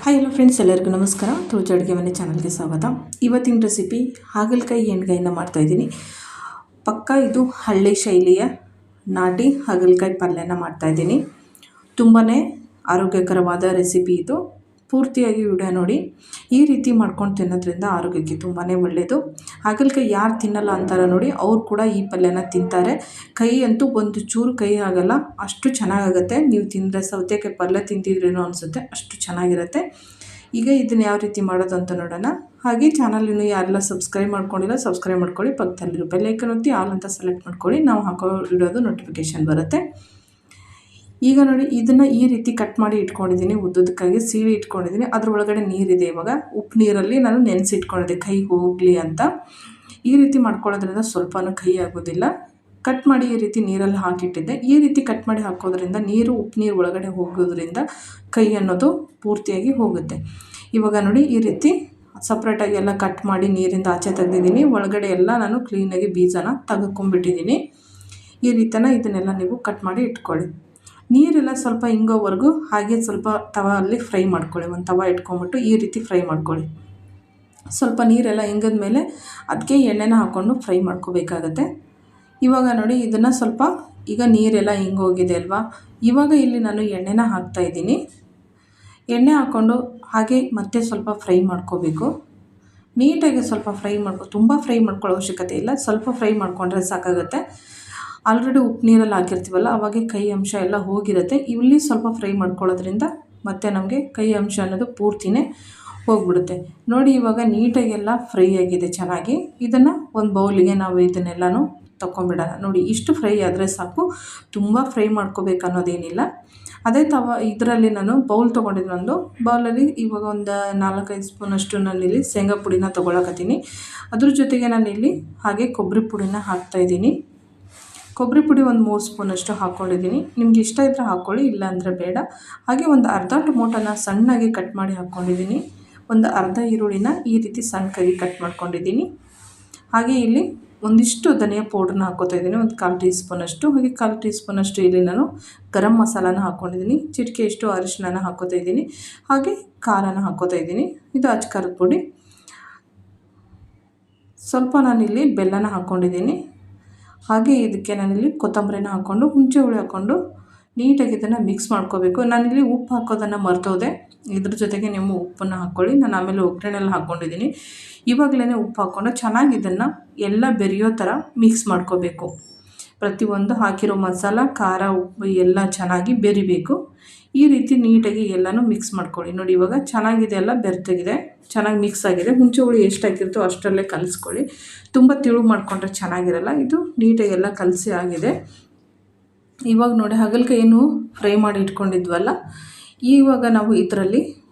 Hi hello friends, ಎಲ್ಲರಿಗೂ ನಮಸ್ಕಾರ. ತುಳಜಿ ಅಡುಗೆ ಮನೆ ಚಾನಲ್ಗೆ ಸ್ವಾಗತ. ಇವತ್ತಿನ ರೆಸಿಪಿ ಹಾಗಲಕಾಯಿ ಎಣ್ಗಾಯಿನ ಮಾಡ್ತಾಯಿದ್ದೀನಿ. ಪಕ್ಕಾ ಇದು ಹಳ್ಳಿ ಶೈಲಿಯ ನಾಟಿ ಹಾಗಲಕಾಯಿ ಪಲ್ಯನ ಮಾಡ್ತಾಯಿದ್ದೀನಿ. ತುಂಬಾ ಆರೋಗ್ಯಕರವಾದ ರೆಸಿಪಿ ಇದು. ಪೂರ್ತಿಯಾಗಿ ವಿಡಿಯೋ ನೋಡಿ. ಈ ರೀತಿ ಮಾಡ್ಕೊಂಡು ತಿನ್ನೋದ್ರಿಂದ ಆರೋಗ್ಯಕ್ಕೆ ತುಂಬಾ ಒಳ್ಳೆಯದು. ಹಾಗಲಕಾಯಿ ಯಾರು ತಿನ್ನಲ್ಲ ಅಂತಾರ ನೋಡಿ, ಅವ್ರು ಕೂಡ ಈ ಪಲ್ಯನ ತಿಂತಾರೆ. ಕೈ ಅಂತೂ ಒಂದು ಚೂರು ಕೈ ಆಗಲ್ಲ, ಅಷ್ಟು ಚೆನ್ನಾಗಾಗುತ್ತೆ. ನೀವು ತಿಂದರೆ ಸೌತೆಕಾಯಿ ಪಲ್ಯ ತಿಂತಿದ್ರೇನೋ ಅನಿಸುತ್ತೆ, ಅಷ್ಟು ಚೆನ್ನಾಗಿರುತ್ತೆ. ಈಗ ಇದನ್ನು ಯಾವ ರೀತಿ ಮಾಡೋದು ಅಂತ ನೋಡೋಣ. ಹಾಗೆ ಚಾನಲ್ ಇನ್ನೂ ಯಾರೆಲ್ಲ ಸಬ್ಸ್ಕ್ರೈಬ್ ಮಾಡ್ಕೊಂಡಿಲ್ಲ ಸಬ್ಸ್ಕ್ರೈಬ್ ಮಾಡ್ಕೊಳ್ಳಿ. ಪಕ್ಕದಲ್ಲಿರೋ ಬೆಲ್ ಐಕನ್ ಒತ್ತಿ ಆಲ್ ಅಂತ ಸೆಲೆಕ್ಟ್ ಮಾಡ್ಕೊಳ್ಳಿ. ನಾವು ಹಾಕೋ ವಿಡಿಯೋದು ನೋಟಿಫಿಕೇಷನ್ ಬರುತ್ತೆ. ಈಗ ನೋಡಿ, ಇದನ್ನು ಈ ರೀತಿ ಕಟ್ ಮಾಡಿ ಇಟ್ಕೊಂಡಿದ್ದೀನಿ. ಉದ್ದದಕ್ಕಾಗಿ ಸೀಳಿ ಇಟ್ಕೊಂಡಿದ್ದೀನಿ. ಅದ್ರ ಒಳಗಡೆ ನೀರಿದೆ. ಇವಾಗ ಉಪ್ಪು ನೀರಲ್ಲಿ ನಾನು ನೆನೆಸಿಟ್ಕೊಂಡಿದ್ದೆ ಕೈಗೆ ಹೋಗಲಿ ಅಂತ. ಈ ರೀತಿ ಮಾಡ್ಕೊಳ್ಳೋದ್ರಿಂದ ಸ್ವಲ್ಪನೂ ಕೈ ಆಗೋದಿಲ್ಲ. ಕಟ್ ಮಾಡಿ ಈ ರೀತಿ ನೀರಲ್ಲಿ ಹಾಕಿಟ್ಟಿದ್ದೆ. ಈ ರೀತಿ ಕಟ್ ಮಾಡಿ ಹಾಕೋದ್ರಿಂದ ಉಪ್ಪು ನೀರು ಒಳಗಡೆ ಹೋಗೋದ್ರಿಂದ ಕೈ ಅನ್ನೋದು ಪೂರ್ತಿಯಾಗಿ ಹೋಗುತ್ತೆ. ಇವಾಗ ನೋಡಿ, ಈ ರೀತಿ ಸಪ್ರೇಟಾಗಿ ಎಲ್ಲ ಕಟ್ ಮಾಡಿ ನೀರಿಂದ ಆಚೆ ತೆಗೆದಿದ್ದೀನಿ. ಒಳಗಡೆ ಎಲ್ಲ ನಾನು ಕ್ಲೀನಾಗಿ ಬೀಜನ ತೆಗೆದುಕೊಂಡ್ಬಿಟ್ಟಿದ್ದೀನಿ. ಈ ರೀತಿನ ಇದನ್ನೆಲ್ಲ ನೀವು ಕಟ್ ಮಾಡಿ ಇಟ್ಕೊಳ್ಳಿ. ನೀರೆಲ್ಲ ಸ್ವಲ್ಪ ಹಿಂಗೋವರೆಗೂ ಹಾಗೆ ಸ್ವಲ್ಪ ತವಲ್ಲಿ ಫ್ರೈ ಮಾಡ್ಕೊಳ್ಳಿ. ಒಂದು ತವ ಇಟ್ಕೊಂಬಿಟ್ಟು ಈ ರೀತಿ ಫ್ರೈ ಮಾಡ್ಕೊಳ್ಳಿ. ಸ್ವಲ್ಪ ನೀರೆಲ್ಲ ಹಿಂಗದ ಮೇಲೆ ಅದಕ್ಕೆ ಎಣ್ಣೆನ ಹಾಕ್ಕೊಂಡು ಫ್ರೈ ಮಾಡ್ಕೋಬೇಕಾಗತ್ತೆ. ಇವಾಗ ನೋಡಿ, ಇದನ್ನು ಸ್ವಲ್ಪ ಈಗ ನೀರೆಲ್ಲ ಹಿಂಗೋಗಿದೆ ಅಲ್ವಾ. ಇವಾಗ ಇಲ್ಲಿ ನಾನು ಎಣ್ಣೆನ ಹಾಕ್ತಾಯಿದ್ದೀನಿ. ಎಣ್ಣೆ ಹಾಕ್ಕೊಂಡು ಹಾಗೆ ಮತ್ತೆ ಸ್ವಲ್ಪ ಫ್ರೈ ಮಾಡ್ಕೋಬೇಕು. ನೀಟಾಗಿ ಸ್ವಲ್ಪ ಫ್ರೈ ತುಂಬ ಫ್ರೈ ಮಾಡ್ಕೊಳ್ಳೋ ಅವಶ್ಯಕತೆ ಇಲ್ಲ. ಸ್ವಲ್ಪ ಫ್ರೈ ಮಾಡ್ಕೊಂಡ್ರೆ ಸಾಕಾಗುತ್ತೆ. ಆಲ್ರೆಡಿ ಉಪ್ಪು ನೀರಲ್ಲಿ ಹಾಕಿರ್ತೀವಲ್ಲ, ಅವಾಗೆ ಕೈ ಅಂಶ ಎಲ್ಲ ಹೋಗಿರುತ್ತೆ. ಇಲ್ಲಿ ಸ್ವಲ್ಪ ಫ್ರೈ ಮಾಡ್ಕೊಳ್ಳೋದ್ರಿಂದ ಮತ್ತೆ ನಮಗೆ ಕೈ ಅಂಶ ಅನ್ನೋದು ಪೂರ್ತಿನೇ ಹೋಗ್ಬಿಡುತ್ತೆ. ನೋಡಿ, ಇವಾಗ ನೀಟಾಗೆಲ್ಲ ಫ್ರೈ ಆಗಿದೆ ಚೆನ್ನಾಗಿ. ಇದನ್ನು ಒಂದು ಬೌಲಿಗೆ ನಾವು ಇದನ್ನೆಲ್ಲನೂ ತಗೊಂಬಿಡೋಣ. ನೋಡಿ, ಇಷ್ಟು ಫ್ರೈ ಆದರೆ ಸಾಕು. ತುಂಬ ಫ್ರೈ ಮಾಡ್ಕೋಬೇಕು ಅನ್ನೋದೇನಿಲ್ಲ. ಅದೇ ಇದರಲ್ಲಿ ನಾನು ಬೌಲ್ ತೊಗೊಂಡಿದ್ದು. ಒಂದು ಬೌಲಲ್ಲಿ ಇವಾಗ ಒಂದು 4-5 ಸ್ಪೂನಷ್ಟು ನಾನಿಲ್ಲಿ ಶೇಂಗಾ ಪುಡಿನ ತೊಗೊಳಕತ್ತೀನಿ. ಅದ್ರ ಜೊತೆಗೆ ನಾನಿಲ್ಲಿ ಹಾಗೆ ಕೊಬ್ಬರಿ ಪುಡಿನ ಹಾಕ್ತಾಯಿದ್ದೀನಿ. ಕೊಬ್ಬರಿ ಪುಡಿ ಒಂದು 3 ಸ್ಪೂನಷ್ಟು ಹಾಕ್ಕೊಂಡಿದ್ದೀನಿ. ನಿಮ್ಗೆ ಇಷ್ಟ ಇದ್ದರೆ ಹಾಕ್ಕೊಳ್ಳಿ, ಇಲ್ಲ ಅಂದರೆ ಬೇಡ. ಹಾಗೆ ಒಂದು ಅರ್ಧ ಟೊಮೊಟೊನ ಸಣ್ಣಗೆ ಕಟ್ ಮಾಡಿ ಹಾಕ್ಕೊಂಡಿದ್ದೀನಿ. ಒಂದು ಅರ್ಧ ಈರುಳ್ಳಿನ ಈ ರೀತಿ ಸಣ್ಣದಾಗಿ ಕಟ್ ಮಾಡ್ಕೊಂಡಿದ್ದೀನಿ. ಹಾಗೆ ಇಲ್ಲಿ ಒಂದಿಷ್ಟು ಧನಿಯಾ ಪೌಡ್ರನ್ನ ಹಾಕ್ಕೋತಾ ಇದ್ದೀನಿ, ಒಂದು 1/4 ಟೀ ಸ್ಪೂನಷ್ಟು. ಹಾಗೆ 1/4 ಟೀ ಸ್ಪೂನಷ್ಟು ಇಲ್ಲಿ ನಾನು ಗರಂ ಮಸಾಲಾನ ಹಾಕ್ಕೊಂಡಿದ್ದೀನಿ. ಚಿಟಿಕೆಯಷ್ಟು ಅರಿಶಿನ ಹಾಕ್ಕೋತಾ ಇದ್ದೀನಿ. ಹಾಗೆ ಖಾರನ ಹಾಕ್ಕೋತಾ ಇದ್ದೀನಿ. ಇದು ಅಚ್ಚ ಖಾರದ ಪುಡಿ. ಸ್ವಲ್ಪ ನಾನಿಲ್ಲಿ ಬೆಲ್ಲನ ಹಾಕ್ಕೊಂಡಿದ್ದೀನಿ. ಹಾಗೆ ಇದಕ್ಕೆ ನಾನಿಲ್ಲಿ ಕೊತ್ತಂಬರಿನ ಹಾಕ್ಕೊಂಡು ಹುಣಸೆ ಹುಳಿ ಹಾಕ್ಕೊಂಡು ನೀಟಾಗಿ ಇದನ್ನು ಮಿಕ್ಸ್ ಮಾಡ್ಕೋಬೇಕು. ನಾನಿಲ್ಲಿ ಉಪ್ಪು ಹಾಕೋದನ್ನು ಮರ್ತೋದೆ. ಇದ್ರ ಜೊತೆಗೆ ನೀವು ಉಪ್ಪನ್ನು ಹಾಕ್ಕೊಳ್ಳಿ. ನಾನು ಆಮೇಲೆ ಒಗ್ಗರಣೆಲ್ಲ ಹಾಕ್ಕೊಂಡಿದ್ದೀನಿ. ಇವಾಗಲೇ ಉಪ್ಪು ಹಾಕ್ಕೊಂಡು ಚೆನ್ನಾಗಿ ಇದನ್ನು ಎಲ್ಲ ಬೆರೆಯೋ ಥರ ಮಿಕ್ಸ್ ಮಾಡ್ಕೋಬೇಕು. ಪ್ರತಿಯೊಂದು ಹಾಕಿರೋ ಮಸಾಲ, ಖಾರ, ಉಪ್ಪು ಎಲ್ಲ ಚೆನ್ನಾಗಿ ಬೆರಿಬೇಕು. ಈ ರೀತಿ ನೀಟಾಗಿ ಎಲ್ಲನೂ ಮಿಕ್ಸ್ ಮಾಡ್ಕೊಳ್ಳಿ. ನೋಡಿ, ಇವಾಗ ಚೆನ್ನಾಗಿದೆ, ಎಲ್ಲ ಬೆರೆತಾಗಿದೆ, ಚೆನ್ನಾಗಿ ಮಿಕ್ಸ್ ಆಗಿದೆ. ಹುಣಸೆ ಹುಳಿ ಎಷ್ಟು ಹಾಕಿರ್ತೋ ಅಷ್ಟರಲ್ಲೇ ಕಲಿಸ್ಕೊಳ್ಳಿ. ತುಂಬ ತಿಳು ಮಾಡಿಕೊಂಡ್ರೆ ಚೆನ್ನಾಗಿರಲ್ಲ. ಇದು ನೀಟಾಗಿ ಎಲ್ಲ ಕಲಸಿ ಆಗಿದೆ. ಇವಾಗ ನೋಡಿ, ಹಾಗಲಕಾಯಿ ಏನು ಫ್ರೈ ಮಾಡಿ ಇಟ್ಕೊಂಡಿದ್ವಲ್ಲ, ಇವಾಗ ನಾವು ಇದರಲ್ಲಿ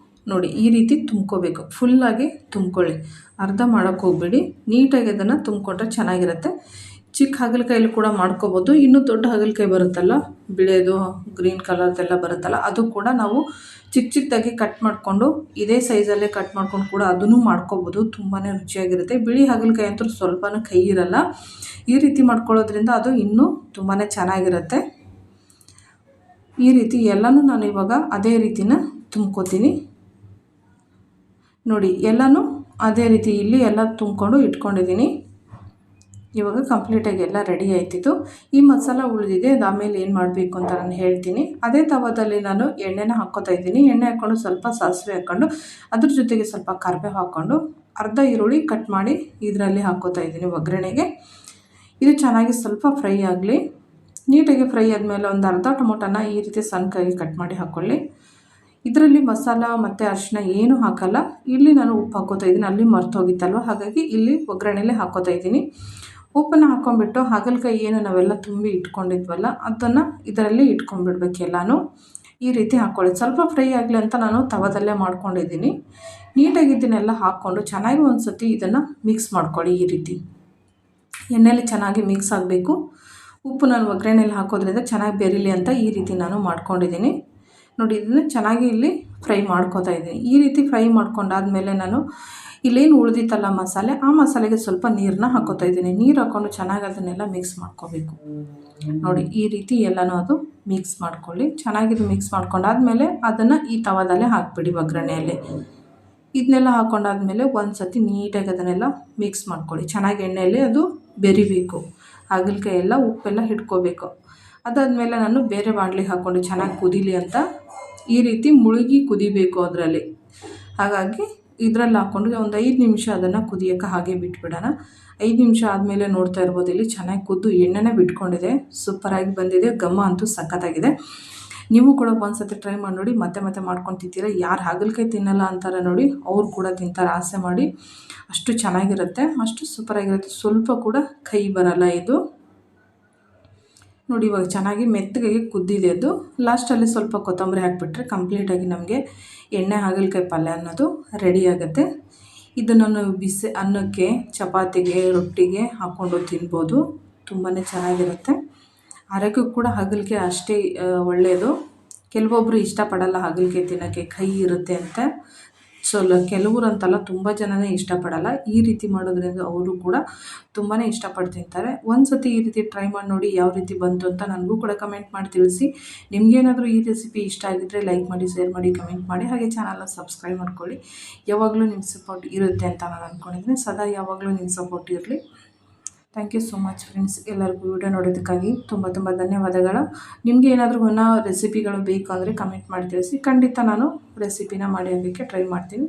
ನೋಡಿ ಈ ರೀತಿ ತುಂಬ್ಕೋಬೇಕು. ಫುಲ್ಲಾಗಿ ತುಂಬ್ಕೊಳ್ಳಿ, ಅರ್ಧ ಮಾಡೋಕ್ಕೆ ಹೋಗ್ಬೇಡಿ. ನೀಟಾಗಿ ಅದನ್ನು ತುಂಬ್ಕೊಂಡ್ರೆ ಚೆನ್ನಾಗಿರುತ್ತೆ. ಚಿಕ್ಕ ಹಾಗಲಕಾಯಲ್ಲಿ ಕೂಡ ಮಾಡ್ಕೋಬೋದು. ಇನ್ನೂ ದೊಡ್ಡ ಹಾಗಲಕಾಯಿ ಬರುತ್ತಲ್ಲ, ಬಿಳೆದು ಗ್ರೀನ್ ಕಲರ್ದೆಲ್ಲ ಬರುತ್ತಲ್ಲ, ಅದು ಕೂಡ ನಾವು ಚಿಕ್ಕದಾಗಿ ಕಟ್ ಮಾಡಿಕೊಂಡು ಇದೇ ಸೈಜಲ್ಲೇ ಕಟ್ ಮಾಡ್ಕೊಂಡು ಕೂಡ ಅದನ್ನು ಮಾಡ್ಕೋಬೋದು. ತುಂಬಾ ರುಚಿಯಾಗಿರುತ್ತೆ. ಬಿಳಿ ಹಾಗಲಕಾಯಿ ಅಂತೂ ಸ್ವಲ್ಪನೂ ಕೈ ಇರಲ್ಲ. ಈ ರೀತಿ ಮಾಡ್ಕೊಳ್ಳೋದ್ರಿಂದ ಅದು ಇನ್ನೂ ತುಂಬಾ ಚೆನ್ನಾಗಿರುತ್ತೆ. ಈ ರೀತಿ ಎಲ್ಲನೂ ನಾನು ಇವಾಗ ಅದೇ ರೀತಿನ ತುಂಬ್ಕೋತೀನಿ. ನೋಡಿ, ಎಲ್ಲನೂ ಅದೇ ರೀತಿ ಇಲ್ಲಿ ಎಲ್ಲ ತುಂಬ್ಕೊಂಡು ಇಟ್ಕೊಂಡಿದ್ದೀನಿ. ಇವಾಗ ಕಂಪ್ಲೀಟಾಗಿ ಎಲ್ಲ ರೆಡಿ ಆಯ್ತಿತ್ತು. ಈ ಮಸಾಲ ಉಳಿದಿದೆ, ಅದು ಆಮೇಲೆ ಏನು ಮಾಡಬೇಕು ಅಂತ ನಾನು ಹೇಳ್ತೀನಿ. ಅದೇ ತವದಲ್ಲಿ ನಾನು ಎಣ್ಣೆನ ಹಾಕ್ಕೋತಾ ಇದ್ದೀನಿ. ಎಣ್ಣೆ ಹಾಕ್ಕೊಂಡು ಸ್ವಲ್ಪ ಸಾಸಿವೆ ಹಾಕ್ಕೊಂಡು ಅದ್ರ ಜೊತೆಗೆ ಸ್ವಲ್ಪ ಕರಿಬೇವು ಹಾಕ್ಕೊಂಡು ಅರ್ಧ ಈರುಳ್ಳಿ ಕಟ್ ಮಾಡಿ ಇದರಲ್ಲಿ ಹಾಕ್ಕೋತಾ ಇದ್ದೀನಿ ಒಗ್ಗರಣೆಗೆ. ಇದು ಚೆನ್ನಾಗಿ ಸ್ವಲ್ಪ ಫ್ರೈ ಆಗಲಿ. ನೀಟಾಗಿ ಫ್ರೈ ಆದಮೇಲೆ ಒಂದು ಅರ್ಧ ಟೊಮೊಟೊನ ಈ ರೀತಿ ಸಣ್ಣದಾಗಿ ಕಟ್ ಮಾಡಿ ಹಾಕ್ಕೊಳ್ಳಿ. ಇದರಲ್ಲಿ ಮಸಾಲ ಮತ್ತು ಅರಿಶಿನ ಏನೂ ಹಾಕಲ್ಲ. ಇಲ್ಲಿ ನಾನು ಉಪ್ಪು ಹಾಕ್ಕೋತಾ ಇದ್ದೀನಿ, ಅಲ್ಲಿ ಮರ್ತೋಗಿತ್ತಲ್ವ, ಹಾಗಾಗಿ ಇಲ್ಲಿ ಒಗ್ಗರಣೆಲೇ ಹಾಕ್ಕೋತಾ ಇದ್ದೀನಿ. ಉಪ್ಪನ್ನು ಹಾಕ್ಕೊಂಡ್ಬಿಟ್ಟು ಹಾಗಲಕಾಯಿ ಏನು ನಾವೆಲ್ಲ ತುಂಬಿ ಇಟ್ಕೊಂಡಿದ್ವಲ್ಲ ಅದನ್ನು ಇದರಲ್ಲಿ ಇಟ್ಕೊಂಡ್ಬಿಡ್ಬೇಕು. ಎಲ್ಲನೂ ಈ ರೀತಿ ಹಾಕ್ಕೊಳ್ಳಿ. ಸ್ವಲ್ಪ ಫ್ರೈ ಆಗಲಿ ಅಂತ ನಾನು ತವದಲ್ಲೇ ಮಾಡ್ಕೊಂಡಿದ್ದೀನಿ. ನೀಟಾಗಿ ಇದನ್ನೆಲ್ಲ ಹಾಕ್ಕೊಂಡು ಚೆನ್ನಾಗಿ ಒಂದು ಸತಿ ಇದನ್ನು ಮಿಕ್ಸ್ ಮಾಡ್ಕೊಳ್ಳಿ. ಈ ರೀತಿ ಎಣ್ಣೆಯಲ್ಲಿ ಚೆನ್ನಾಗಿ ಮಿಕ್ಸ್ ಆಗಬೇಕು. ಉಪ್ಪು ನಾನು ಒಗ್ಗರಣೆಯಲ್ಲಿ ಹಾಕೋದ್ರಿಂದ ಚೆನ್ನಾಗಿ ಬೆರೀಲಿ ಅಂತ ಈ ರೀತಿ ನಾನು ಮಾಡ್ಕೊಂಡಿದ್ದೀನಿ. ನೋಡಿ, ಇದನ್ನು ಚೆನ್ನಾಗಿ ಇಲ್ಲಿ ಫ್ರೈ ಮಾಡ್ಕೋತಾ ಇದ್ದೀನಿ. ಈ ರೀತಿ ಫ್ರೈ ಮಾಡ್ಕೊಂಡಾದಮೇಲೆ ನಾನು ಇಲ್ಲೇನು ಉಳಿದಿತ್ತಲ್ಲ ಮಸಾಲೆ, ಆ ಮಸಾಲೆಗೆ ಸ್ವಲ್ಪ ನೀರನ್ನ ಹಾಕೋತಾ ಇದ್ದೀನಿ. ನೀರು ಹಾಕ್ಕೊಂಡು ಚೆನ್ನಾಗಿ ಅದನ್ನೆಲ್ಲ ಮಿಕ್ಸ್ ಮಾಡ್ಕೋಬೇಕು. ನೋಡಿ ಈ ರೀತಿ ಎಲ್ಲನೂ ಅದು ಮಿಕ್ಸ್ ಮಾಡ್ಕೊಳ್ಳಿ. ಚೆನ್ನಾಗಿದು ಮಿಕ್ಸ್ ಮಾಡ್ಕೊಂಡಾದ್ಮೇಲೆ ಅದನ್ನು ಈ ತವಾದಲ್ಲೇ ಹಾಕ್ಬಿಡಿ ಒಗ್ಗರಣೆಯಲ್ಲಿ. ಇದನ್ನೆಲ್ಲ ಹಾಕ್ಕೊಂಡಾದ್ಮೇಲೆ ಒಂದು ಸತಿ ನೀಟಾಗಿ ಅದನ್ನೆಲ್ಲ ಮಿಕ್ಸ್ ಮಾಡ್ಕೊಳ್ಳಿ. ಚೆನ್ನಾಗಿ ಎಣ್ಣೆಯಲ್ಲಿ ಅದು ಬೆರಿಬೇಕು. ಹಾಗಲಕಾಯಿ ಎಲ್ಲ ಉಪ್ಪೆಲ್ಲ ಹಿಡ್ಕೋಬೇಕು. ಅದಾದಮೇಲೆ ನಾನು ಬೇರೆ ಬಾಣಲಿಗೆ ಹಾಕ್ಕೊಂಡು ಚೆನ್ನಾಗಿ ಕುದೀಲಿ ಅಂತ ಈ ರೀತಿ ಮುಳುಗಿ ಕುದಿಬೇಕು ಅದರಲ್ಲಿ. ಹಾಗಾಗಿ ಇದರಲ್ಲಿ ಹಾಕ್ಕೊಂಡು ಒಂದು 5 ನಿಮಿಷ ಅದನ್ನು ಕುದಿಯೋಕ್ಕೆ ಹಾಗೆ ಬಿಟ್ಬಿಡೋಣ. 5 ನಿಮಿಷ ಆದಮೇಲೆ ನೋಡ್ತಾ ಇರ್ಬೋದು, ಇಲ್ಲಿ ಚೆನ್ನಾಗಿ ಕುದ್ದು ಎಣ್ಣೆನೇ ಬಿಟ್ಕೊಂಡಿದೆ. ಸೂಪರಾಗಿ ಬಂದಿದೆ. ಘಮ ಅಂತೂ ಸಖತ್ತಾಗಿದೆ. ನೀವು ಕೂಡ ಒಂದು ಸತಿ ಟ್ರೈ ಮಾಡಿ ನೋಡಿ. ಮತ್ತೆ ಮತ್ತೆ ಮಾಡ್ಕೊಂಡು ತಿಂತೀರ. ಯಾರು ಹಾಗಲಕಾಯಿ ತಿನ್ನಲ್ಲ ಅಂತಾರೆ ನೋಡಿ, ಅವ್ರು ಕೂಡ ತಿಂತಾರೆ. ಆಸೆ ಮಾಡಿ. ಅಷ್ಟು ಚೆನ್ನಾಗಿರುತ್ತೆ, ಅಷ್ಟು ಸೂಪರಾಗಿರುತ್ತೆ. ಸ್ವಲ್ಪ ಕೂಡ ಕೈ ಬರಲ್ಲ ಇದು. ನೋಡಿ ಇವಾಗ ಚೆನ್ನಾಗಿ ಮೆತ್ತಗೆ ಕುದ್ದಿದೆ ಅದು. ಲಾಸ್ಟಲ್ಲಿ ಸ್ವಲ್ಪ ಕೊತ್ತಂಬರಿ ಹಾಕಿಬಿಟ್ರೆ ಕಂಪ್ಲೀಟಾಗಿ ನಮಗೆ ಎಣ್ಣೆ ಹಾಗಲಕಾಯಿ ಪಲ್ಯ ಅನ್ನೋದು ರೆಡಿ ಆಗುತ್ತೆ. ಇದನ್ನು ಬಿಸಿ ಅನ್ನಕ್ಕೆ, ಚಪಾತಿಗೆ, ರೊಟ್ಟಿಗೆ ಹಾಕ್ಕೊಂಡು ತಿನ್ಬೋದು. ತುಂಬಾ ಚೆನ್ನಾಗಿರುತ್ತೆ. ಆರೋಗ್ಯಕ್ಕೂ ಕೂಡ ಹಾಗಲಕಾಯಿ ಅಷ್ಟೇ ಒಳ್ಳೆಯದು. ಕೆಲವೊಬ್ಬರು ಇಷ್ಟಪಡಲ್ಲ ಹಾಗಲಕಾಯಿ ತಿನ್ನೋಕ್ಕೆ, ಕಹಿ ಇರುತ್ತೆ ಅಂತ. ಕೆಲವರು ಅಂತಲ್ಲ, ತುಂಬ ಜನನೇ ಇಷ್ಟಪಡಲ್ಲ. ಈ ರೀತಿ ಮಾಡೋದ್ರಿಂದ ಅವರು ಕೂಡ ತುಂಬಾ ಇಷ್ಟಪಟ್ಟು ತಿಂತಾರೆ. ಒಂದು ಸತಿ ಈ ರೀತಿ ಟ್ರೈ ಮಾಡಿ ನೋಡಿ ಯಾವ ರೀತಿ ಬಂತು ಅಂತ ನನಗೂ ಕೂಡ ಕಮೆಂಟ್ ಮಾಡಿ ತಿಳಿಸಿ. ನಿಮಗೇನಾದರೂ ಈ ರೆಸಿಪಿ ಇಷ್ಟ ಆಗಿದ್ದರೆ ಲೈಕ್ ಮಾಡಿ, ಶೇರ್ ಮಾಡಿ, ಕಮೆಂಟ್ ಮಾಡಿ. ಹಾಗೆ ಚಾನಲ್ನ ಸಬ್ಸ್ಕ್ರೈಬ್ ಮಾಡ್ಕೊಳ್ಳಿ. ಯಾವಾಗಲೂ ನಿಮ್ಮ ಸಪೋರ್ಟ್ ಇರುತ್ತೆ ಅಂತ ನಾನು ಅಂದ್ಕೊಂಡಿದ್ದೀನಿ. ಸದಾ ಯಾವಾಗಲೂ ನಿಮ್ಮ ಸಪೋರ್ಟ್ ಇರಲಿ. Thank you so much friends. ಎಲ್ಲರಿಗೂ ವಿಡಿಯೋ ನೋಡೋದಕ್ಕಾಗಿ ತುಂಬ ತುಂಬ ಧನ್ಯವಾದಗಳು. ನಿಮಗೆ ಏನಾದರೂ ರೆಸಿಪಿಗಳು ಬೇಕು ಅಂದರೆ ಕಮೆಂಟ್ ಮಾಡಿ ತಿಳಿಸಿ. ಖಂಡಿತ ನಾನು ರೆಸಿಪಿನ ಮಾಡಿ ಹಾಕೋಕ್ಕೆ ಟ್ರೈ ಮಾಡ್ತೀನಿ.